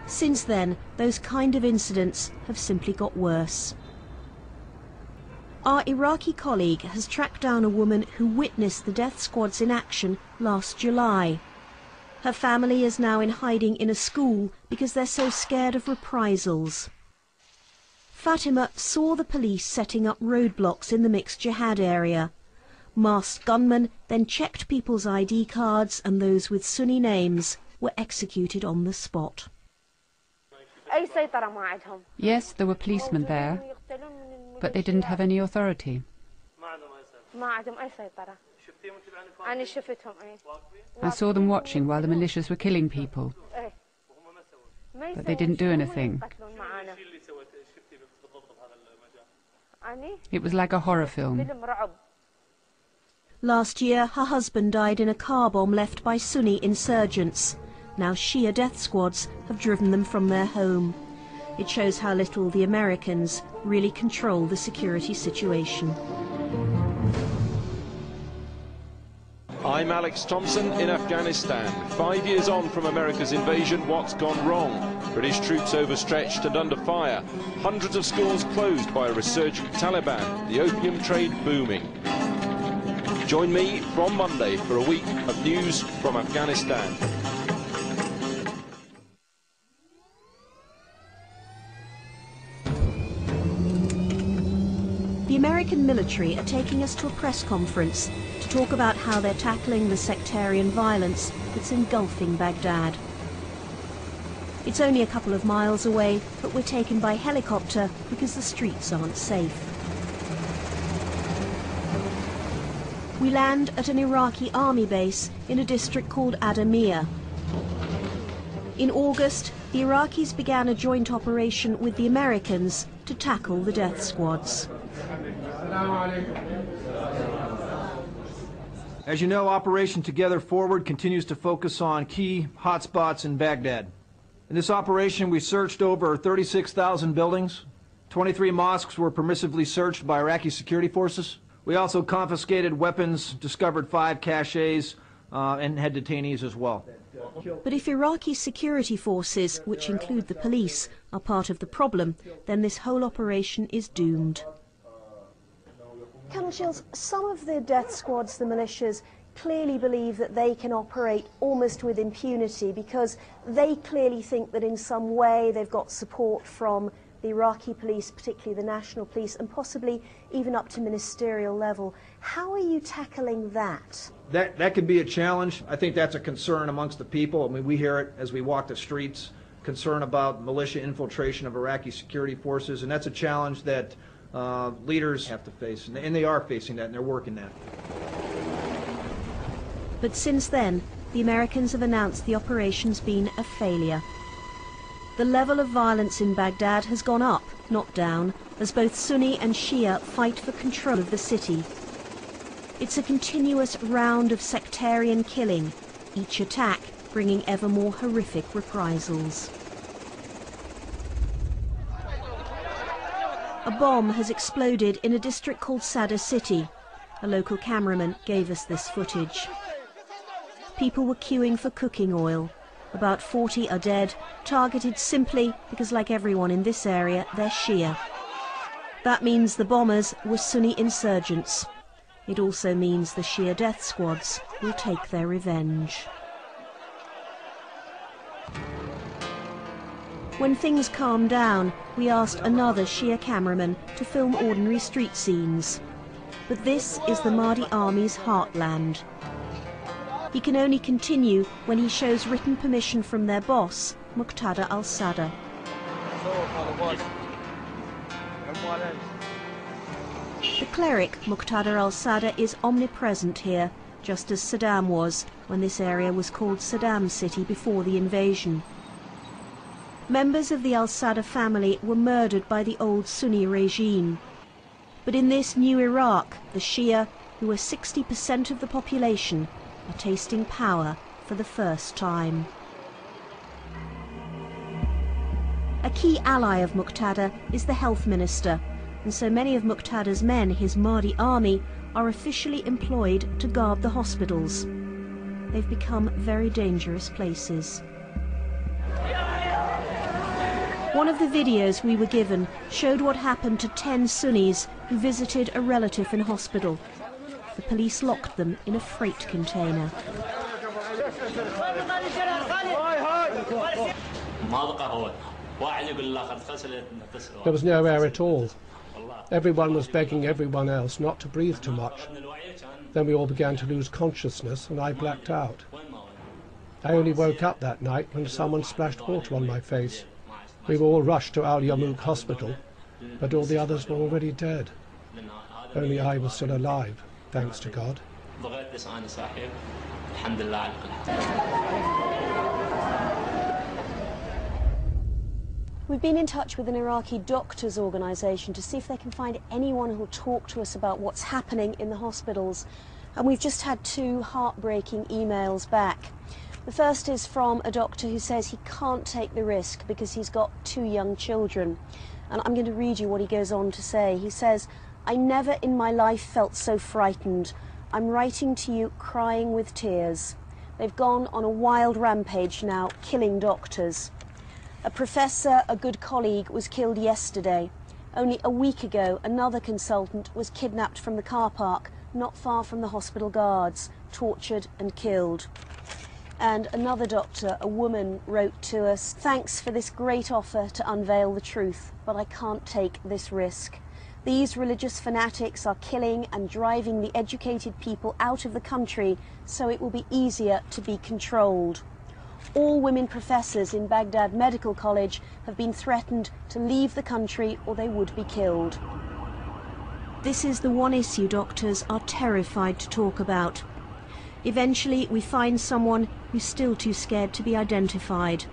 Since then, those kind of incidents have simply got worse. Our Iraqi colleague has tracked down a woman who witnessed the death squads in action last July. Her family is now in hiding in a school because they're so scared of reprisals. Fatima saw the police setting up roadblocks in the mixed jihad area. Masked gunmen then checked people's ID cards, and those with Sunni names were executed on the spot. Yes, there were policemen there, but they didn't have any authority. I saw them watching while the militias were killing people, but they didn't do anything. It was like a horror film. Last year, her husband died in a car bomb left by Sunni insurgents. Now Shia death squads have driven them from their home. It shows how little the Americans really control the security situation. I'm Alex Thompson in Afghanistan. 5 years on from America's invasion, what's gone wrong? British troops overstretched and under fire. Hundreds of schools closed by a resurgent Taliban. The opium trade booming. Join me from Monday for a week of news from Afghanistan. The American military are taking us to a press conference to talk about how they're tackling the sectarian violence that's engulfing Baghdad. It's only a couple of miles away, but we're taken by helicopter because the streets aren't safe. We land at an Iraqi army base in a district called Adamiyah. In August, the Iraqis began a joint operation with the Americans to tackle the death squads. As you know, Operation Together Forward continues to focus on key hotspots in Baghdad. In this operation, we searched over 36,000 buildings. 23 mosques were permissively searched by Iraqi security forces. We also confiscated weapons, discovered 5 caches, and had detainees as well. But if Iraqi security forces, which include the police, are part of the problem, then this whole operation is doomed. Colonel Shields, some of the death squads, the militias, clearly believe that they can operate almost with impunity because they clearly think that in some way they've got support from the Iraqi police, particularly the national police, and possibly even up to ministerial level. How are you tackling that? That could be a challenge. I think that's a concern amongst the people. I mean, we hear it as we walk the streets, concern about militia infiltration of Iraqi security forces, and that's a challenge that leaders have to face, and they are facing that, and they're working that. But since then, the Americans have announced the operation's been a failure. The level of violence in Baghdad has gone up, not down, as both Sunni and Shia fight for control of the city. It's a continuous round of sectarian killing, each attack bringing ever more horrific reprisals. A bomb has exploded in a district called Sadr City. A local cameraman gave us this footage. People were queuing for cooking oil. About 40 are dead, targeted simply because, like everyone in this area, they're Shia. That means the bombers were Sunni insurgents. It also means the Shia death squads will take their revenge. When things calmed down, we asked another Shia cameraman to film ordinary street scenes. But this is the Mahdi army's heartland. He can only continue when he shows written permission from their boss, Muqtada al-Sadr. The cleric, Muqtada al-Sadr, is omnipresent here, just as Saddam was when this area was called Saddam City before the invasion. Members of the al-Sadr family were murdered by the old Sunni regime. But in this new Iraq, the Shia, who are 60% of the population, are tasting power for the first time. A key ally of Muqtada is the health minister, and so many of Muqtada's men, his Mahdi army, are officially employed to guard the hospitals. They've become very dangerous places. One of the videos we were given showed what happened to 10 Sunnis who visited a relative in hospital. The police locked them in a freight container. There was no air at all. Everyone was begging everyone else not to breathe too much. Then we all began to lose consciousness and I blacked out. I only woke up that night when someone splashed water on my face. We were all rushed to Al Yarmouk hospital, but all the others were already dead. Only I was still alive, thanks to God. We've been in touch with an Iraqi doctors' organisation to see if they can find anyone who'll talk to us about what's happening in the hospitals. And we've just had 2 heartbreaking emails back. The first is from a doctor who says he can't take the risk because he's got 2 young children. And I'm going to read you what he goes on to say. He says, "I never in my life felt so frightened. I'm writing to you crying with tears. They've gone on a wild rampage now, killing doctors. A professor, a good colleague, was killed yesterday. Only a week ago, another consultant was kidnapped from the car park, not far from the hospital guards, tortured and killed." And another doctor, a woman, wrote to us, "Thanks for this great offer to unveil the truth, but I can't take this risk. These religious fanatics are killing and driving the educated people out of the country, so it will be easier to be controlled. All women professors in Baghdad Medical College have been threatened to leave the country or they would be killed." This is the one issue doctors are terrified to talk about. Eventually we find someone who's still too scared to be identified.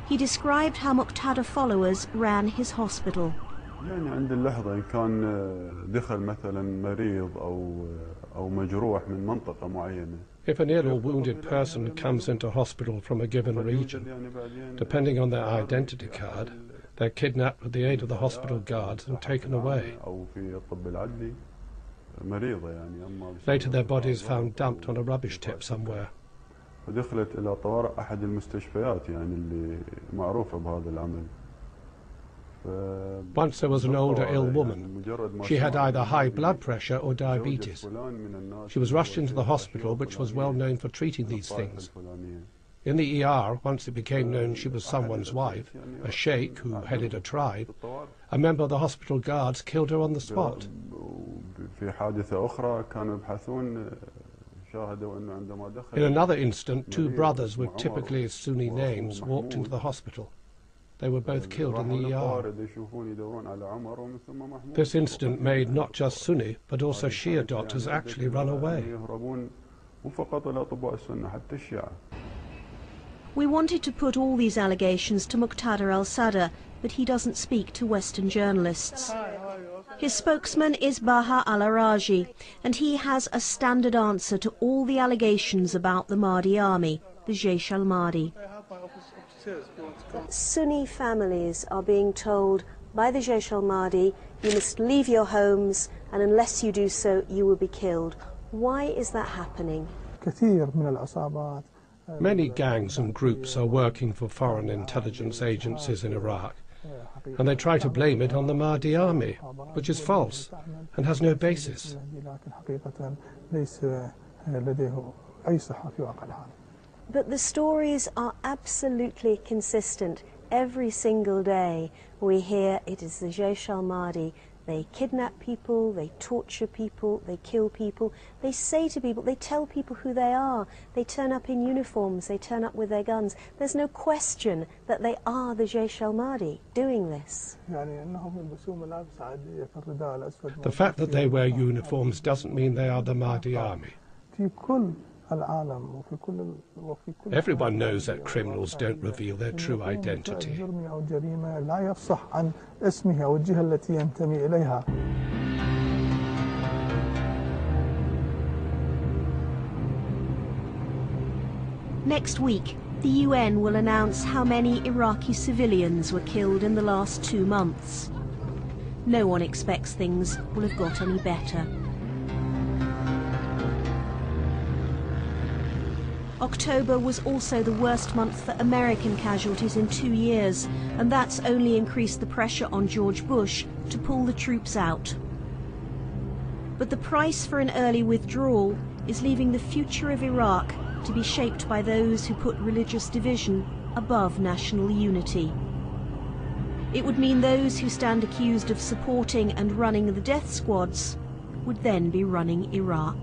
He described how Muqtada followers ran his hospital. عند اللحظة إن كان دخل مثلا مريض أو مجروح من منطقة معينة. If an ill or wounded person comes into hospital from a given region, depending on their identity card, they're kidnapped with the aid of the hospital guards and taken away. Later their bodies found dumped on a rubbish tip somewhere. Once there was an older ill woman. She had either high blood pressure or diabetes. She was rushed into the hospital, which was well known for treating these things. In the ER, once it became known she was someone's wife, a sheikh who headed a tribe, a member of the hospital guards killed her on the spot. In another incident, 2 brothers with typically Sunni names walked into the hospital. They were both killed in the ER. This incident made not just Sunni, but also Shia doctors actually run away. We wanted to put all these allegations to Muqtada al-Sadr, but he doesn't speak to Western journalists. His spokesman is Baha al-Araji, and he has a standard answer to all the allegations about the Mahdi army, the Jaish al-Mahdi. Sunni families are being told by the Jaish al-Mahdi, you must leave your homes, and unless you do so, you will be killed. Why is that happening? Many gangs and groups are working for foreign intelligence agencies in Iraq, and they try to blame it on the Mahdi army, which is false and has no basis. But the stories are absolutely consistent. Every single day we hear it is the Jaish al-Mahdi. They kidnap people, they torture people, they kill people. They say to people, they tell people who they are. They turn up in uniforms, they turn up with their guns. There's no question that they are the Jaish al-Mahdi doing this. The fact that they wear uniforms doesn't mean they are the Mahdi army. Everyone knows that criminals don't reveal their true identity. Next week, the UN will announce how many Iraqi civilians were killed in the last 2 months. No one expects things will have got any better. October was also the worst month for American casualties in 2 years, and that's only increased the pressure on George Bush to pull the troops out. But the price for an early withdrawal is leaving the future of Iraq to be shaped by those who put religious division above national unity. It would mean those who stand accused of supporting and running the death squads would then be running Iraq.